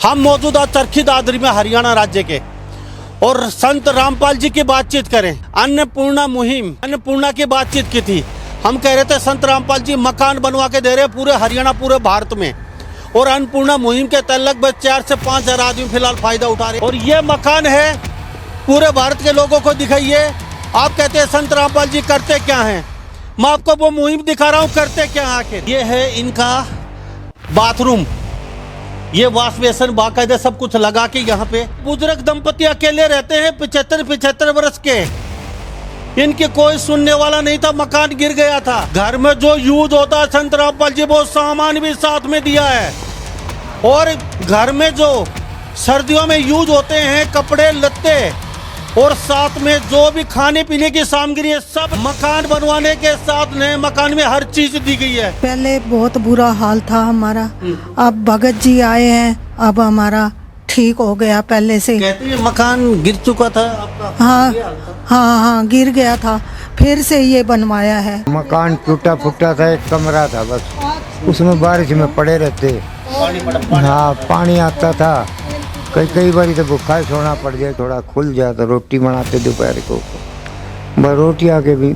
हम मौजूदा चरखी दादरी में हरियाणा राज्य के और संत रामपाल जी की बातचीत करें। अन्नपूर्णा मुहिम अन्नपूर्णा की बातचीत की थी। हम कह रहे थे संत रामपाल जी मकान बनवा के दे रहे पूरे हरियाणा पूरे भारत में, और अन्नपूर्णा मुहिम के तहत लगभग 4 से 5 हजार आदमी फिलहाल फायदा उठा रहे। और ये मकान है पूरे भारत के लोगों को दिखाइए। आप कहते हैं संत रामपाल जी करते क्या हैं, मैं आपको वो मुहिम दिखा रहा हूँ करते क्या आखिर। ये है इनका बाथरूम, ये वॉश बेसन बाकायदा सब कुछ लगा के यहाँ पे बुजुर्ग दंपति अकेले रहते हैं 75 वर्ष के। इनके कोई सुनने वाला नहीं था, मकान गिर गया था। घर में जो यूज होता है संत रामपाल जी वो सामान भी साथ में दिया है, और घर में जो सर्दियों में यूज होते हैं कपड़े लत्ते और साथ में जो भी खाने पीने की सामग्री है सब मकान बनवाने के साथ नए मकान में हर चीज दी गई है। पहले बहुत बुरा हाल था हमारा, अब भगत जी आए हैं, अब हमारा ठीक हो गया पहले से। कहते हैं मकान गिर चुका था आपका? हाँ गिर गया था, फिर से ये बनवाया है। मकान टूटा फूटा था, एक कमरा था बस, उसमें बारिश में पड़े रहते। हाँ पानी आता था, कई बार तो भूखा सोना पड़ जाए, थोड़ा खुल जाए तो रोटी बनाते दोपहर को, बस रोटी आके भी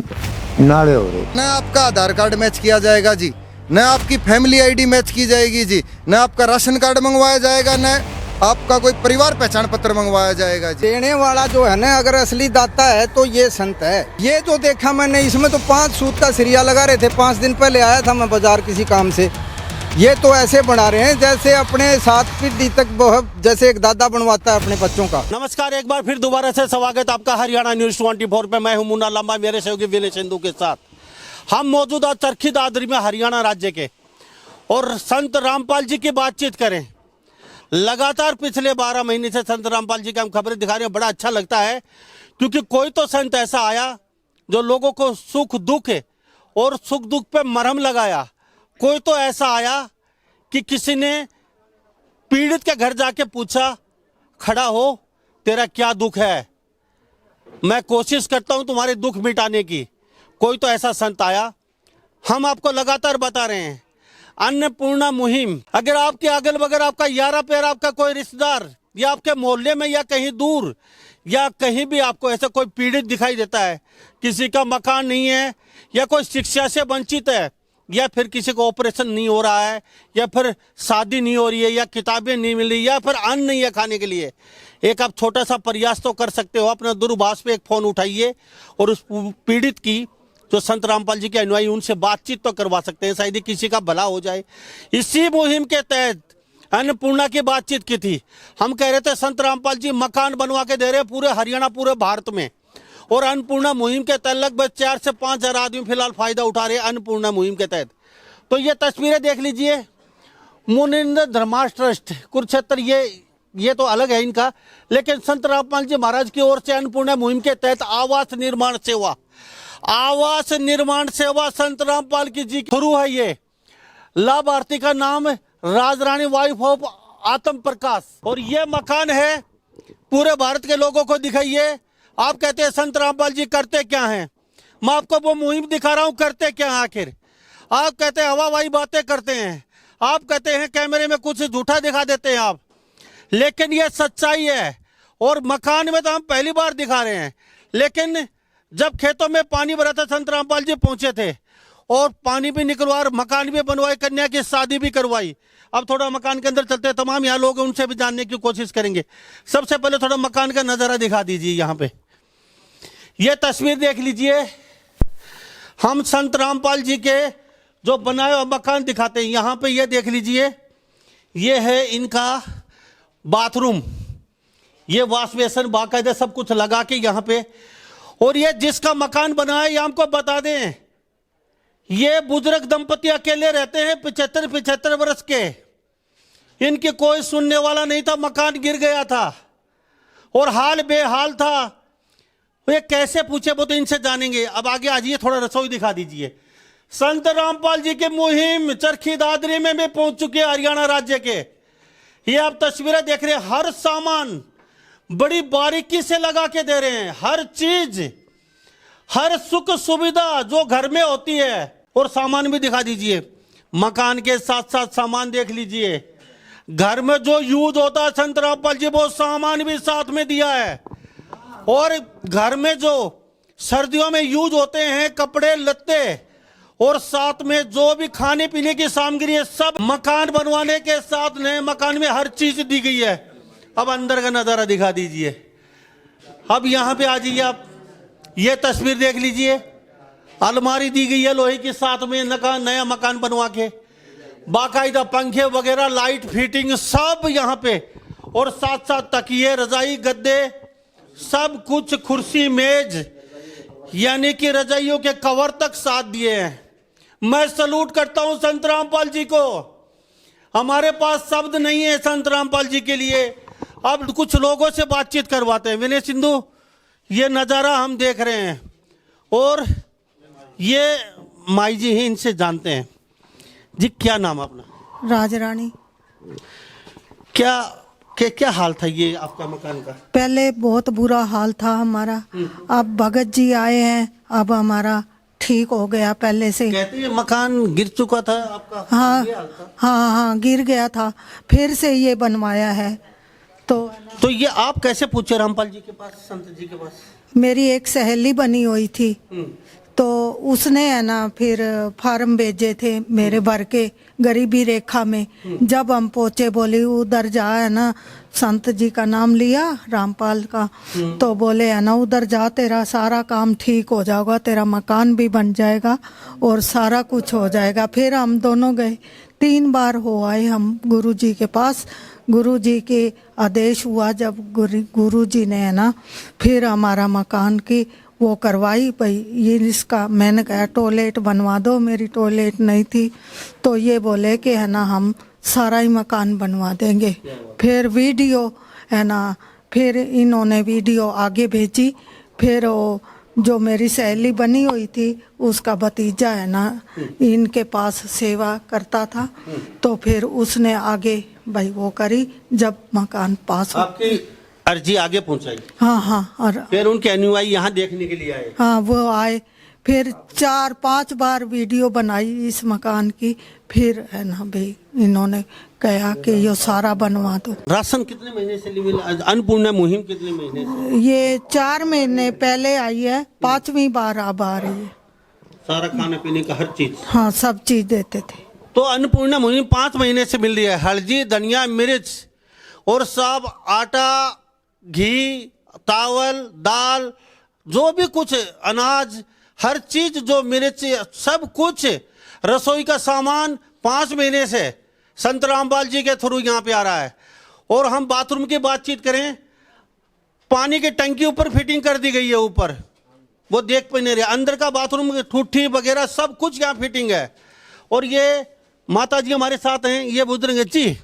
नाले हो रहे। न आपका आधार कार्ड मैच किया जाएगा जी, न आपकी फैमिली आईडी मैच की जाएगी जी, न आपका राशन कार्ड मंगवाया जाएगा, न आपका कोई परिवार पहचान पत्र मंगवाया जाएगा जी। देने वाला जो है ना, अगर असली दाता है तो ये संत है। ये जो देखा मैंने इसमें तो 5 सूत का सिरिया लगा रहे थे। 5 दिन पहले आया था मैं बाजार किसी काम से, ये तो ऐसे बना रहे हैं जैसे अपने 7 पीढ़ी तक जैसे एक दादा बनवाता है अपने बच्चों का। नमस्कार, एक बार फिर दोबारा से स्वागत आपका हरियाणा न्यूज 24 पे। मैं हूं मुन्ना लंबा, मेरे सहयोगी विनय सिंधु के साथ। हम मौजूदा चरखी दादरी में हरियाणा राज्य के और संत रामपाल जी की बातचीत करें। लगातार पिछले 12 महीने से संत रामपाल जी की हम खबरें दिखा रहे हैं। बड़ा अच्छा लगता है क्योंकि कोई तो संत ऐसा आया जो लोगों को सुख दुख और सुख दुख पे मरहम लगाया। कोई तो ऐसा आया कि किसी ने पीड़ित के घर जाके पूछा, खड़ा हो तेरा क्या दुख है, मैं कोशिश करता हूं तुम्हारे दुख मिटाने की। कोई तो ऐसा संत आया। हम आपको लगातार बता रहे हैं अन्नपूर्णा मुहिम। अगर आपके अगल बगल आपका यारा प्यारा, आपका कोई रिश्तेदार या आपके मोहल्ले में या कहीं दूर या कहीं भी आपको ऐसा कोई पीड़ित दिखाई देता है, किसी का मकान नहीं है या कोई शिक्षा से वंचित है या फिर किसी को ऑपरेशन नहीं हो रहा है या फिर शादी नहीं हो रही है या किताबें नहीं मिल रही या फिर अन्न नहीं है खाने के लिए, एक आप छोटा सा प्रयास तो कर सकते हो। अपना दूरभाष पे एक फ़ोन उठाइए और उस पीड़ित की जो संत रामपाल जी के अनुयायी उनसे बातचीत तो करवा सकते हैं, शायद किसी का भला हो जाए। इसी मुहिम के तहत अन्नपूर्णा की बातचीत की थी। हम कह रहे थे संत रामपाल जी मकान बनवा के दे रहे पूरे हरियाणा पूरे भारत में, और अन्नपूर्णा मुहिम के तहत लगभग 4 से 5 हजार आदमी फिलहाल फायदा उठा रहे हैं अन्नपूर्णा मुहिम के तहत। तो ये तस्वीरें देख लीजिए, मुनिंद्र धर्मार्थ ट्रस्ट कुरुक्षेत्र, ये तो अलग है इनका, लेकिन संत रामपाल जी महाराज की ओर से अन्नपूर्णा मुहिम के तहत आवास निर्माण सेवा संत रामपाल की जी शुरू है। ये लाभार्थी का नाम राजरानी वाइफ ऑफ आत्म प्रकाश, और ये मकान है पूरे भारत के लोगों को दिखाइए। आप कहते हैं संत रामपाल जी करते क्या हैं, मैं आपको वो मुहिम दिखा रहा हूं करते क्या आखिर। आप कहते हैं हवाई बातें करते हैं, आप कहते हैं कैमरे में कुछ झूठा दिखा देते हैं आप, लेकिन ये सच्चाई है। और मकान में तो हम पहली बार दिखा रहे हैं, लेकिन जब खेतों में पानी भरा था संत रामपाल जी पहुंचे थे और पानी भी निकलवा, मकान भी बनवाए, कन्या की शादी भी करवाई। अब थोड़ा मकान के अंदर चलते हैं, तमाम यहाँ लोग उनसे भी जानने की कोशिश करेंगे। सबसे पहले थोड़ा मकान का नजारा दिखा दीजिए। यहाँ पे ये तस्वीर देख लीजिए, हम संत रामपाल जी के जो बनाए हुए मकान दिखाते हैं। यहाँ पे ये देख लीजिए, ये है इनका बाथरूम, ये वॉश बेसन बाकायदा सब कुछ लगा के यहाँ पे। और ये जिसका मकान बना है ये हमको बता दें, ये बुजुर्ग दंपति अकेले रहते हैं 75 वर्ष के। इनके कोई सुनने वाला नहीं था, मकान गिर गया था और हाल बेहाल था। ये कैसे पूछे वो तो इनसे जानेंगे। अब आगे आ जाइए, थोड़ा रसोई दिखा दीजिए। संत रामपाल जी की मुहिम चरखी दादरी में भी पहुंच चुकी है हरियाणा राज्य के। ये आप तस्वीरें देख रहे हैं, हर सामान बड़ी बारीकी से लगा के दे रहे हैं, हर चीज, हर सुख सुविधा जो घर में होती है। और सामान भी दिखा दीजिए, मकान के साथ साथ सामान देख लीजिए। घर में जो यूज होता है संत रामपाल जी वो सामान भी साथ में दिया है। और घर में जो सर्दियों में यूज होते हैं कपड़े लत्ते और साथ में जो भी खाने पीने की सामग्री है सब मकान बनवाने के साथ नए मकान में हर चीज दी गई है। अब अंदर का नजारा दिखा दीजिए। अब यहाँ पे आ जाइए आप, ये तस्वीर देख लीजिए। अलमारी दी गई है लोहे के साथ में नया मकान बनवा के, बाकायदा पंखे वगैरह लाइट फिटिंग सब यहाँ पे, और साथ साथ तकिए रजाई गद्दे सब कुछ, कुर्सी मेज यानी कि रजाइयों के कवर तक साथ दिए हैं। मैं सलूट करता हूं संत रामपाल जी को। हमारे पास शब्द नहीं है संत रामपाल जी के लिए। अब कुछ लोगों से बातचीत करवाते हैं। विनय सिंधु, ये नज़ारा हम देख रहे हैं और ये माई जी ही, इनसे जानते हैं। जी क्या नाम है अपना? राजरानी। क्या हाल था ये आपका मकान का? पहले बहुत बुरा हाल था हमारा, अब भगत जी आए हैं, अब हमारा ठीक हो गया पहले से। कहते हैं मकान गिर चुका था आपका? हाँ ये हाल था? हाँ, गिर गया था, फिर से ये बनवाया है। तो ये आप कैसे पूछे रामपाल जी के पास, संत जी के पास? मेरी एक सहेली बनी हुई थी, तो उसने है ना फिर फार्म भेजे थे मेरे भर के गरीबी रेखा में। जब हम पहुंचे बोली उधर जा, है ना, संत जी का नाम लिया रामपाल का, तो बोले है ना उधर जा, तेरा सारा काम ठीक हो जाएगा, तेरा मकान भी बन जाएगा और सारा कुछ हो जाएगा। फिर हम दोनों गए, 3 बार हो आए हम गुरु जी के पास। गुरु जी के आदेश हुआ जब गुरु जी ने है ना फिर हमारा मकान की वो करवाई। भाई ये इसका, मैंने कहा टॉयलेट बनवा दो, मेरी टॉयलेट नहीं थी, तो ये बोले कि है ना हम सारा ही मकान बनवा देंगे। फिर वीडियो है ना, फिर इन्होंने वीडियो आगे भेजी। फिर वो जो मेरी सहेली बनी हुई थी उसका भतीजा है ना इनके पास सेवा करता था, तो फिर उसने आगे भाई वो करी। जब मकान पास हो, आपकी अर्जी आगे पहुंचाई? हाँ, और फिर उनके अनुयायी यहाँ देखने के लिए आए? हाँ, वो आए। फिर 4-5 बार वीडियो बनाई इस मकान की। फिर है ना भाई इन्होंने कहा कि ये सारा बनवा दो। राशन कितने महीने से मिला? अन्नपूर्णा मुहिम कितने महीने से? ये 4 महीने पहले आई है, 5वीं बार अब आ रही है। सारा खाने पीने का हर चीज? हाँ, सब चीज देते थे। तो अन्नपूर्णा मुहिम 5 महीने से मिल रही है। हल्दी, धनिया, मिर्च और सब आटा, घी, चावल, दाल, जो भी कुछ अनाज, हर चीज जो मिर्च, सब कुछ रसोई का सामान 5 महीने से संत रामपाल जी के थ्रू यहाँ पे आ रहा है। और हम बाथरूम की बातचीत करें, पानी की टंकी ऊपर फिटिंग कर दी गई है, ऊपर वो देख पे नहीं रहे। अंदर का बाथरूम ठूठी वगैरह सब कुछ यहाँ फिटिंग है। और ये माता जी हमारे साथ हैं, ये बुजुर्ग जी।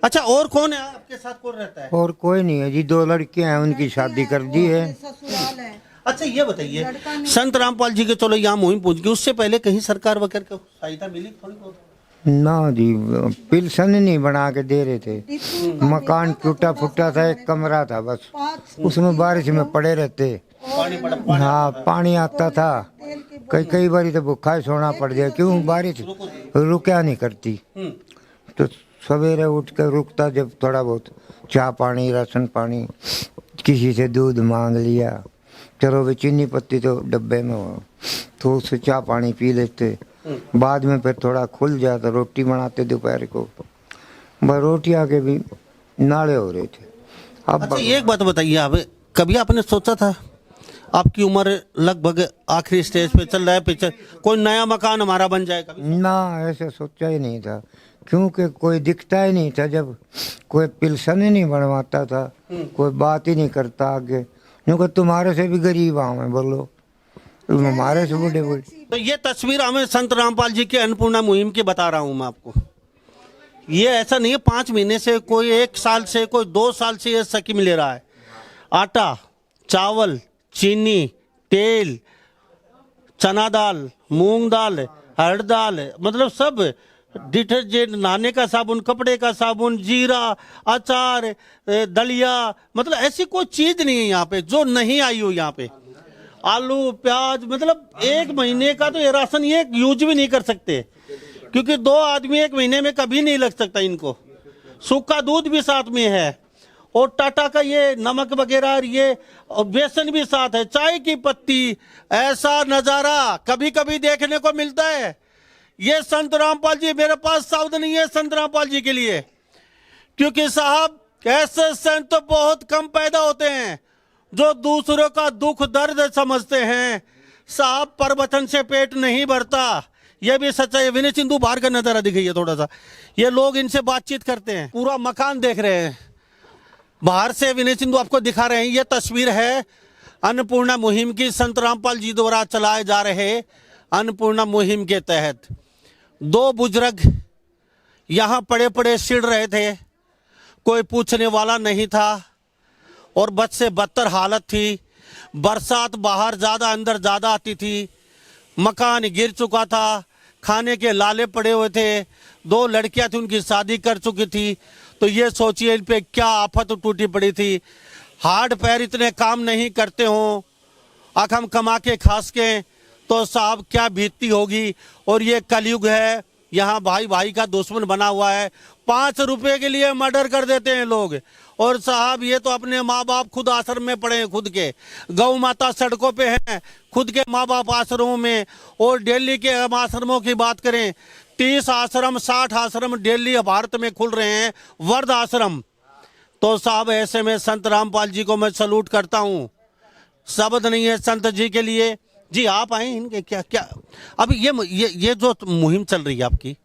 अच्छा, और कौन है आपके साथ? कौन रहता है? और कोई नहीं है जी, 2 लड़कियां हैं, उनकी शादी कर दी है। अच्छा ये बताइए, संत रामपाल जी के चलो यहाँ मुहिम पहुंच गई, उससे पहले कहीं सरकार वगैरह को सहायता मिली थोड़ी बहुत? ना जी, पिलसन नहीं बना के दे रहे थे। मकान टूटा फूटा था, एक कमरा था बस, उसमें बारिश में पड़े रहते। हाँ, पानी आता था, कई बार तो भूखा सोना पड़ जाए, क्यों बारिश रुका नहीं करती। तो सवेरे उठ कर रुकता जब थोड़ा बहुत, चाय पानी, राशन पानी, किसी से दूध मांग लिया, चलो भाई चीनी पत्ती तो डब्बे में हो, तो उससे चाय पानी पी लेते। बाद में फिर थोड़ा खुल जाता, रोटी बनाते दोपहर को, बस रोटी आके भी नाले हो रहे थे। अब अच्छा एक बात बताइए, आप कभी आपने सोचा था, आपकी उम्र लगभग आखिरी स्टेज पे चल रहा है, पीछे कोई नया मकान हमारा बन जाएगा? ना, ऐसे सोचा ही नहीं था, क्योंकि कोई दिखता ही नहीं था। जब कोई पिलसन ही नहीं बनवाता था, कोई बात ही नहीं करता आगे, क्योंकि तुम्हारे से भी गरीब हम बोलो, हमारे से बड़े बड़े। तो ये तस्वीर हमें संत रामपाल जी के अन्नपूर्णा मुहिम की बता रहा हूँ मैं आपको। ये ऐसा नहीं है 5 महीने से, कोई 1 साल से, कोई 2 साल से ये स्कीम ले रहा है। आटा, चावल, चीनी, तेल, चना दाल, मूंग दाल, हरड़ दाल, मतलब सब, डिटर्जेंट, नहाने का साबुन, कपड़े का साबुन, जीरा, अचार, दलिया, मतलब ऐसी कोई चीज नहीं है यहाँ पे जो नहीं आई हो यहाँ पे। आलू, प्याज, मतलब 1 महीने का तो ये राशन ये यूज भी नहीं कर सकते, क्योंकि 2 आदमी 1 महीने में कभी नहीं लग सकता इनको। सूखा दूध भी साथ में है, और टाटा का ये नमक वगैरह और ये बेसन भी साथ है, चाय की पत्ती। ऐसा नज़ारा कभी कभी देखने को मिलता है। ये संत रामपाल जी, मेरे पास शब्द नहीं है संत रामपाल जी के लिए, क्योंकि साहब ऐसे संत बहुत कम पैदा होते हैं जो दूसरों का दुख दर्द समझते हैं। साहब प्रवचन से पेट नहीं भरता, यह भी सच्चा है। विनय सिंधु बाहर का नजारा दिखाइए थोड़ा सा, ये लोग इनसे बातचीत करते हैं। पूरा मकान देख रहे हैं बाहर से, विनय सिंधु आपको दिखा रहे हैं। ये तस्वीर है अन्नपूर्णा मुहिम की, संत रामपाल जी द्वारा चलाए जा रहे अन्नपूर्णा मुहिम के तहत। 2 बुजुर्ग यहाँ पड़े पड़े सिड़ रहे थे, कोई पूछने वाला नहीं था, और बद से बदतर हालत थी। बरसात बाहर ज़्यादा अंदर ज़्यादा आती थी, मकान गिर चुका था, खाने के लाले पड़े हुए थे। 2 लड़कियां थी, उनकी शादी कर चुकी थी, तो ये सोचिए इन पे क्या आफत टूटी पड़ी थी। हाथ पैर इतने काम नहीं करते हों, आख हम कमा के खास के, तो साहब क्या बीतती होगी। और ये कलयुग है, यहाँ भाई भाई का दुश्मन बना हुआ है। 5 रुपए के लिए मर्डर कर देते हैं लोग। और साहब ये तो अपने माँ बाप खुद आश्रम में पड़े हैं, खुद के गौ माता सड़कों पे हैं, खुद के माँ बाप आश्रमों में। और दिल्ली के आश्रमों की बात करें, 30 आश्रम 60 आश्रम दिल्ली भारत में खुल रहे हैं, वर्ध आश्रम। तो साहब ऐसे में संत रामपाल जी को मैं सलूट करता हूँ, शब्द नहीं है संत जी के लिए। जी आप आए, इनके क्या क्या अभी ये जो मुहिम चल रही है आपकी,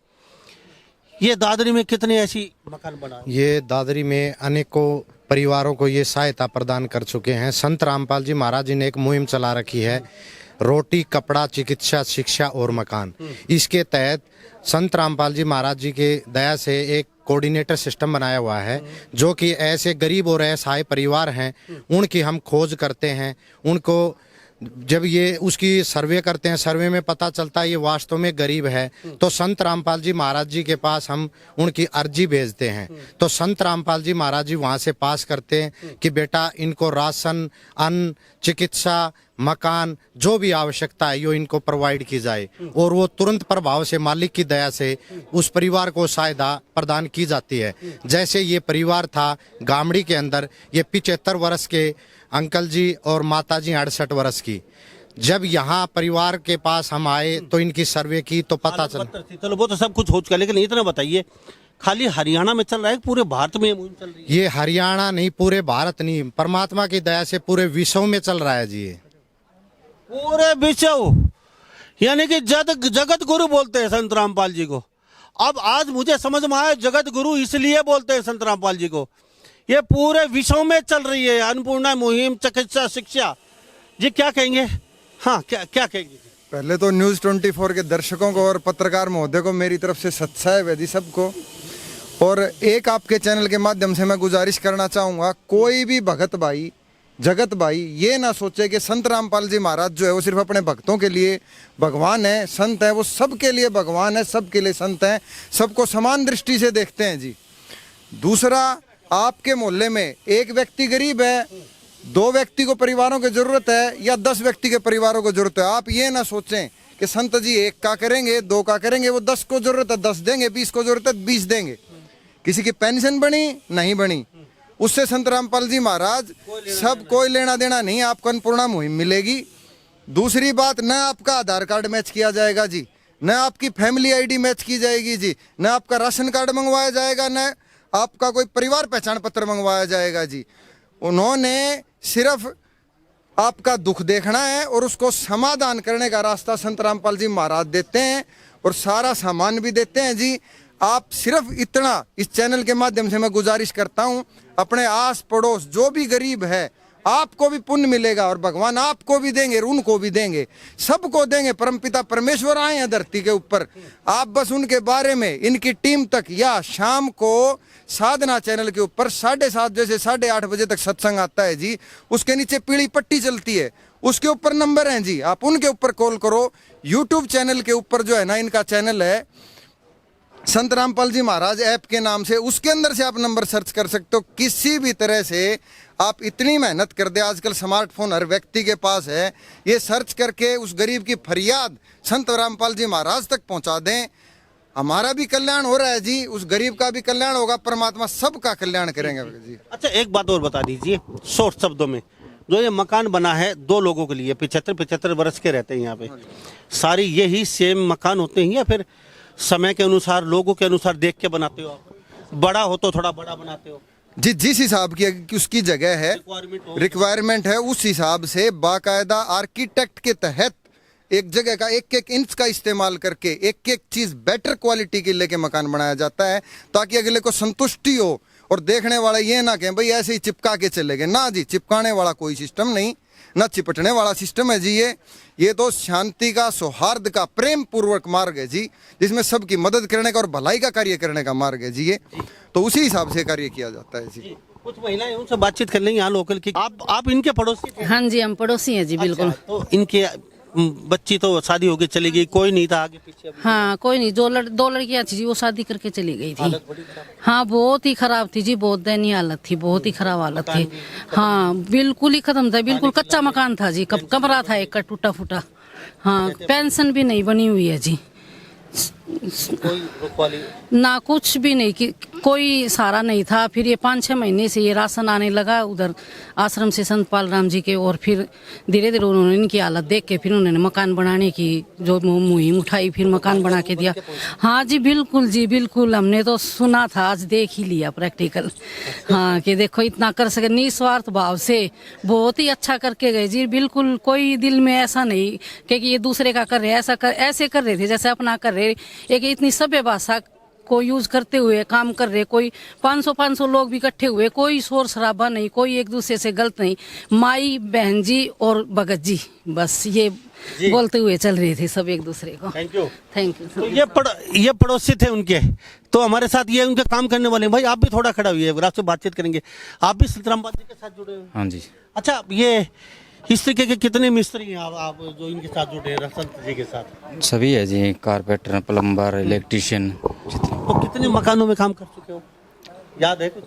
ये दादरी में कितने ऐसी मकान बना? ये दादरी में अनेकों परिवारों को ये सहायता प्रदान कर चुके हैं। संत रामपाल जी महाराज जी ने एक मुहिम चला रखी है, रोटी कपड़ा चिकित्सा शिक्षा और मकान। इसके तहत संत रामपाल जी महाराज जी के दया से एक कोऑर्डिनेटर सिस्टम बनाया हुआ है, जो कि ऐसे गरीब और असहाय परिवार हैं उनकी हम खोज करते हैं। उनको जब ये उसकी सर्वे करते हैं, सर्वे में पता चलता है ये वास्तव में गरीब है, तो संत रामपाल जी महाराज जी के पास हम उनकी अर्जी भेजते हैं। तो संत रामपाल जी महाराज जी वहाँ से पास करते हैं कि बेटा इनको राशन, अन्न, चिकित्सा, मकान, जो भी आवश्यकता है यो इनको प्रोवाइड की जाए। और वो तुरंत प्रभाव से मालिक की दया से उस परिवार को सहायता प्रदान की जाती है। जैसे ये परिवार था गामड़ी के अंदर, ये 75 वर्ष के अंकल जी और माता जी 68 वर्ष की। जब यहाँ परिवार के पास हम आए तो इनकी सर्वे की तो पता चला। चलो वो तो सब कुछ हो चुका, लेकिन इतना बताइए, खाली हरियाणा में चल रहा है, पूरे भारत में ये मुहिम चल रही है? ये हरियाणा नहीं, पूरे भारत नहीं, परमात्मा की दया से पूरे विश्व में चल रहा है जी। ये पूरे विश्व, यानी कि जगत गुरु बोलते हैं संत रामपाल जी को। अब आज मुझे समझ में आया, जगत गुरु इसलिए बोलते हैं संत रामपाल जी को। ये पूरे विश्व में चल रही है अन्नपूर्णा मुहिम, चिकित्सा शिक्षा। जी क्या कहेंगे? हाँ क्या कहेंगे? पहले तो न्यूज़ 24 के दर्शकों को और पत्रकार महोदय को मेरी तरफ से सत्साय वैदी सबको। और एक आपके चैनल के माध्यम से मैं गुजारिश करना चाहूँगा, कोई भी भगत भाई, जगत भाई ये ना सोचे कि संत रामपाल जी महाराज जो है वो सिर्फ अपने भक्तों के लिए भगवान है, संत है। वो सबके लिए भगवान है, सबके लिए संत हैं, सबको समान दृष्टि से देखते हैं जी। दूसरा, आपके मोहल्ले में एक व्यक्ति गरीब है, 2 व्यक्ति को परिवारों की जरूरत है, या 10 व्यक्ति के परिवारों को जरूरत है, आप ये ना सोचें कि संत जी 1 का करेंगे, 2 का करेंगे, वो 10 को जरूरत है 10 देंगे, 20 को जरूरत है 20 देंगे। किसी की पेंशन बनी नहीं बनी, उससे संत रामपाल जी महाराज सब कोई लेना देना नहीं, आपको अन्नपूर्णा मुहिम मिलेगी। दूसरी बात, न आपका आधार कार्ड मैच किया जाएगा जी, न आपकी फैमिली आईडी मैच की जाएगी जी, न आपका राशन कार्ड मंगवाया जाएगा, न आपका कोई परिवार पहचान पत्र मंगवाया जाएगा जी। उन्होंने सिर्फ आपका दुख देखना है और उसको समाधान करने का रास्ता संत रामपाल जी महाराज देते हैं, और सारा सामान भी देते हैं जी। आप सिर्फ इतना इस चैनल के माध्यम से मैं गुजारिश करता हूं, अपने आस पड़ोस जो भी गरीब है, आपको भी पुण्य मिलेगा और भगवान आपको भी देंगे, उनको भी देंगे, सबको देंगे। परमपिता परमेश्वर आए हैं धरती के ऊपर। आप बस उनके बारे में इनकी टीम तक, या शाम को साधना चैनल के ऊपर 7:30 जैसे 8:30 बजे तक सत्संग आता है जी, उसके नीचे पीली पट्टी चलती है, उसके ऊपर नंबर है जी, आप उनके ऊपर कॉल करो। यूट्यूब चैनल के ऊपर जो है ना, इनका चैनल है संत रामपाल जी महाराज ऐप के नाम से, उसके अंदर से आप नंबर सर्च कर सकते हो। किसी भी तरह से आप इतनी मेहनत कर दे, आजकल स्मार्टफोन हर व्यक्ति के पास है, ये सर्च करके उस गरीब की फरियाद संत रामपाल जी महाराज तक पहुंचा दें। हमारा भी कल्याण हो रहा है जी, उस गरीब का भी कल्याण होगा, परमात्मा सबका कल्याण करेंगे जी। अच्छा एक बात और बता दीजिए शॉर्ट शब्दों में, जो ये मकान बना है 2 लोगों के लिए, 75 वर्ष के रहते हैं यहाँ पे, सारी यही सेम मकान होते हैं या फिर समय के अनुसार लोगों के अनुसार देख के बनाते हो आप? बड़ा हो तो थोड़ा बड़ा बनाते हो? जी जिस हिसाब की उसकी जगह है, रिक्वायरमेंट है, उस हिसाब से बाकायदा आर्किटेक्ट के तहत एक जगह का एक एक इंच का इस्तेमाल करके एक एक चीज बेटर क्वालिटी की लेके मकान बनाया जाता है, ताकि अगले को संतुष्टि हो और देखने वाला ये ना कहें भाई ऐसे ही चिपका के चले गए। ना जी, चिपकाने वाला कोई सिस्टम नहीं, ना चिपटने वाला सिस्टम है जी। ये तो शांति का, सौहार्द का, प्रेम पूर्वक मार्ग है जी, जिसमें सबकी मदद करने का और भलाई का कार्य करने का मार्ग है जी। ये तो उसी हिसाब से कार्य किया जाता है जी। कुछ महिलाएं उनसे बातचीत कर लेंगे यहाँ लोकल की। आप इनके पड़ोसी थे? हाँ जी, हम पड़ोसी हैं जी, बिल्कुल। अच्छा, तो इनके बच्ची तो शादी होके चली गई, कोई नहीं था आगे पीछे? हाँ, कोई नहीं, 2 लड़कियां थी जी, वो शादी करके चली गई थी। हाँ, बहुत ही खराब थी जी, बहुत दयनीय हालत थी, बहुत ही खराब हालत थी। हाँ, बिल्कुल ही खत्म था, बिल्कुल कच्चा मकान था जी, कमरा था एक का टूटा फूटा। हाँ, पेंशन भी नहीं बनी हुई है जी, कोई रुकवाली ना कुछ भी नहीं, कि कोई सहारा नहीं था। फिर ये 5-6 महीने से ये राशन आने लगा उधर आश्रम से संत पाल राम जी के, और फिर धीरे धीरे उन्होंने इनकी हालत देख के फिर उन्होंने मकान बनाने की जो मुहिम उठाई, फिर मकान बना के दिया। हाँ जी बिल्कुल जी, बिल्कुल, हमने तो सुना था, आज देख ही लिया प्रैक्टिकल। हाँ, कि देखो इतना कर सके, निस्वार्थ भाव से बहुत ही अच्छा करके गए जी, बिल्कुल कोई दिल में ऐसा नहीं कि ये दूसरे का कर रहे, ऐसे कर रहे थे जैसे अपना कर रहे। एक इतनी सभ्य भाषा को यूज करते हुए काम कर रहे, कोई 500 लोग भी इकट्ठे हुए, कोई शोर शराबा नहीं, कोई एक दूसरे से गलत नहीं, माई बहन जी और भगत जी, बस ये बोलते हुए चल रहे थे सब एक दूसरे को। Thank you. तो ये पड़ोसी थे उनके, तो हमारे साथ ये उनके काम करने वाले भाई, आप भी थोड़ा खड़ा हुई है, आपसे बातचीत करेंगे। आप भी संतराम जी के साथ जुड़े हुए? हाँ जी। अच्छा, ये इस तरीके के कितने मिस्त्री हैं आप जो इनके साथ जुड़े हैं संत जी के साथ? सभी है जी, कारपेंटर, प्लम्बर, इलेक्ट्रिशियन। तो कितने मकानों में काम कर चुके हो, याद है कुछ?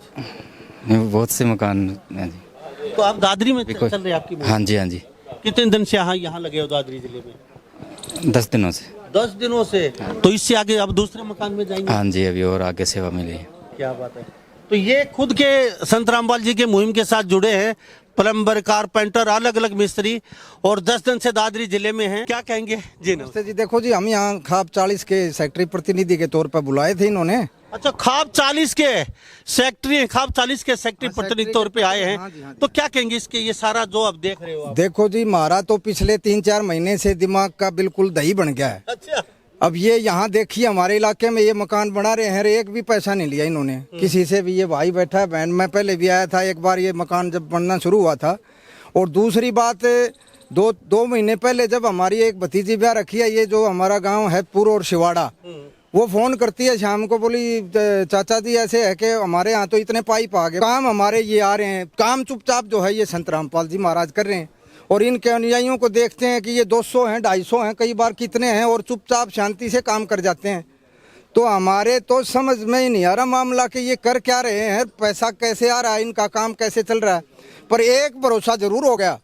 बहुत से मकान हैं जी। तो आप दादरी में चल रहे हैं आपकी? हाँ जी, हाँ जी। कितने दिन से यहाँ लगे हो दादरी जिले में? 10 दिनों से। 10 दिनों से? तो इससे आगे अब दूसरे मकान में जाएंगे? हाँ जी, अभी और आगे सेवा मिली है। क्या बात है। तो ये खुद के संत रामपाल जी के मुहिम के साथ जुड़े हैं, प्लम्बर, कारपेंटर, अलग अलग मिस्त्री, और 10 दिन से दादरी जिले में हैं। क्या कहेंगे जी? नमस्ते जी। देखो जी, हम यहाँ खाप 40 के सेक्रेटरी प्रतिनिधि के तौर पर बुलाए थे इन्होंने। अच्छा, खाप 40 के सेक्रेटरी, खाप 40 के सेक्रेटरी प्रतिनिधि तौर पे आए हैं। हाँ जी, हाँ जी। तो क्या कहेंगे इसके, ये सारा जो आप देख रहे हो आप? देखो जी, हमारा तो पिछले 3-4 महीने से दिमाग का बिल्कुल दही बन गया है। अच्छा। अब ये यहाँ देखिए, हमारे इलाके में ये मकान बना रहे हैं, एक भी पैसा नहीं लिया इन्होंने किसी से भी। ये भाई बैठा है, बहन, मैं पहले भी आया था एक बार ये मकान जब बनना शुरू हुआ था। और दूसरी बात, 2 महीने पहले जब हमारी एक भतीजी ब्याह रखी है, ये जो हमारा गांव है पूर्व और शिवाड़ा, वो फोन करती है शाम को, बोली चाचा जी ऐसे है कि हमारे यहाँ तो इतने पाइप आ गए, काम हमारे ये आ रहे हैं, काम चुपचाप जो है ये संत रामपाल जी महाराज कर रहे हैं। और इनके अनुयायियों को देखते हैं कि ये 200 हैं, 250 हैं, कई बार कितने हैं, और चुपचाप शांति से काम कर जाते हैं। तो हमारे तो समझ में ही नहीं आ रहा मामला कि ये कर क्या रहे हैं, पैसा कैसे आ रहा है, इनका काम कैसे चल रहा है। पर एक भरोसा जरूर हो गया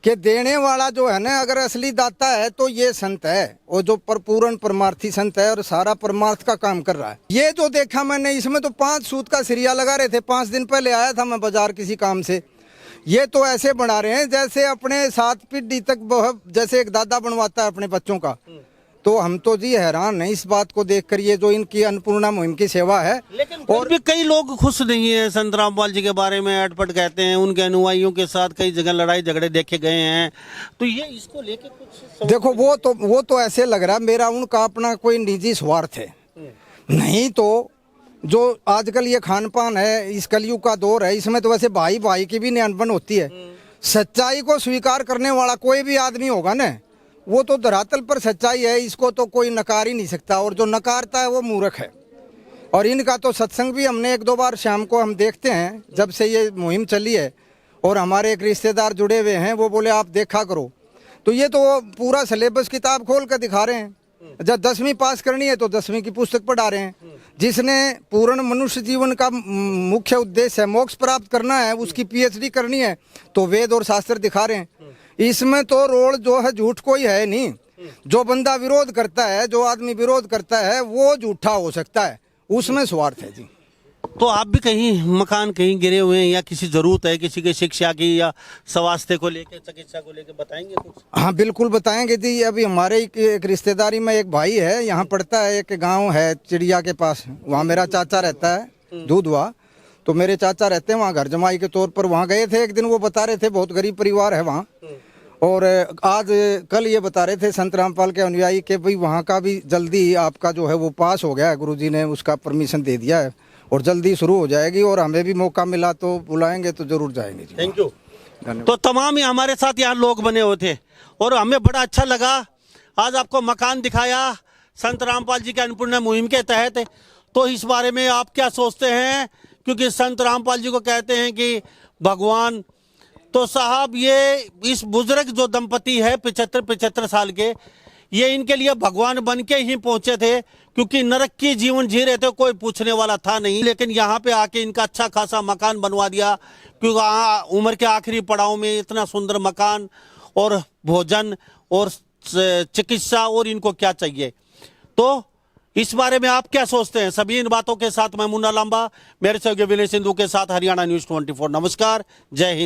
कि देने वाला जो है ना, अगर असली दाता है तो ये संत है, और जो पूर्ण परमार्थी संत है और सारा परमार्थ का काम कर रहा है। ये जो देखा मैंने, इसमें तो 5 सूत का सिरिया लगा रहे थे। 5 दिन पहले आया था मैं बाजार किसी काम से। ये तो ऐसे बना रहे हैं जैसे अपने 7 पीढ़ी तक, जैसे एक दादा बनवाता है अपने बच्चों का। तो हम तो जी हैरान हैं इस बात को देखकर, ये जो इनकी अन्नपूर्णा मुहिम की सेवा है। लेकिन और भी कई लोग खुश नहीं है संत रामपाल जी के बारे में, अटपट कहते हैं। उनके अनुयायियों के साथ कई जगह लड़ाई झगड़े देखे गए हैं। तो ये इसको लेके कुछ देखो, वो तो ऐसे लग रहा है मेरा उनका अपना कोई निजी स्वार्थ है। नहीं तो जो आजकल ये खान पान है, इस कलयुग का दौर है, इसमें तो वैसे भाई भाई की भी अनबन होती है। सच्चाई को स्वीकार करने वाला कोई भी आदमी होगा ना, वो तो धरातल पर सच्चाई है, इसको तो कोई नकार ही नहीं सकता। और जो नकारता है वो मूर्ख है। और इनका तो सत्संग भी हमने 1-2 बार शाम को हम देखते हैं, जब से ये मुहिम चली है। और हमारे एक रिश्तेदार जुड़े हुए हैं, वो बोले आप देखा करो। तो ये तो पूरा सिलेबस किताब खोल कर दिखा रहे हैं। जब 10वीं पास करनी है तो 10वीं की पुस्तक पढ़ा रहे हैं। जिसने पूर्ण मनुष्य जीवन का मुख्य उद्देश्य है मोक्ष प्राप्त करना है, उसकी PhD करनी है, तो वेद और शास्त्र दिखा रहे हैं। इसमें तो रोल जो है झूठ कोई है नहीं। जो बंदा विरोध करता है, जो आदमी विरोध करता है वो झूठा हो सकता है, उसमें स्वार्थ है जी। तो आप भी कहीं मकान कहीं गिरे हुए हैं या किसी जरूरत है किसी की शिक्षा की या स्वास्थ्य को लेकर चिकित्सा को लेकर बताएंगे कुछ? हाँ बिल्कुल बताएंगे जी। अभी हमारे एक रिश्तेदारी में एक भाई है, यहाँ पड़ता है, एक गांव है चिड़िया के पास, वहाँ मेरा चाचा रहता है दूधवा। तो मेरे चाचा रहते हैं वहाँ घर जमाई के तौर पर, वहाँ गए थे एक दिन, वो बता रहे थे बहुत गरीब परिवार है वहाँ। और आज कल ये बता रहे थे संत रामपाल के अनुयायी के भाई वहाँ का भी जल्दी आपका जो है वो पास हो गया है, गुरुजी ने उसका परमिशन दे दिया है और जल्दी शुरू हो जाएगी, और हमें भी मौका मिला तो बुलाएंगे तो जरूर जाएंगे जी। Thank you. तो तमाम ही हमारे साथ यहाँ लोग बने हुए थे और हमें बड़ा अच्छा लगा। आज आपको मकान दिखाया संत रामपाल जी के अन्नपूर्णा मुहिम के तहत। तो इस बारे में आप क्या सोचते हैं? क्योंकि संत रामपाल जी को कहते हैं कि भगवान। तो साहब ये इस बुजुर्ग जो दंपति है 75 साल के, ये इनके लिए भगवान बन के ही पहुंचे थे, क्योंकि नरक की जीवन जी रहे थे, कोई पूछने वाला था नहीं। लेकिन यहाँ पे आके इनका अच्छा खासा मकान बनवा दिया, क्योंकि उम्र के आखिरी पड़ाव में इतना सुंदर मकान और भोजन और चिकित्सा, और इनको क्या चाहिए। तो इस बारे में आप क्या सोचते हैं? सभी इन बातों के साथ मैं मुन्ना लांबा, मेरे सहयोगी विनय सिंधु के साथ हरियाणा न्यूज़ 24। नमस्कार, जय हिंद।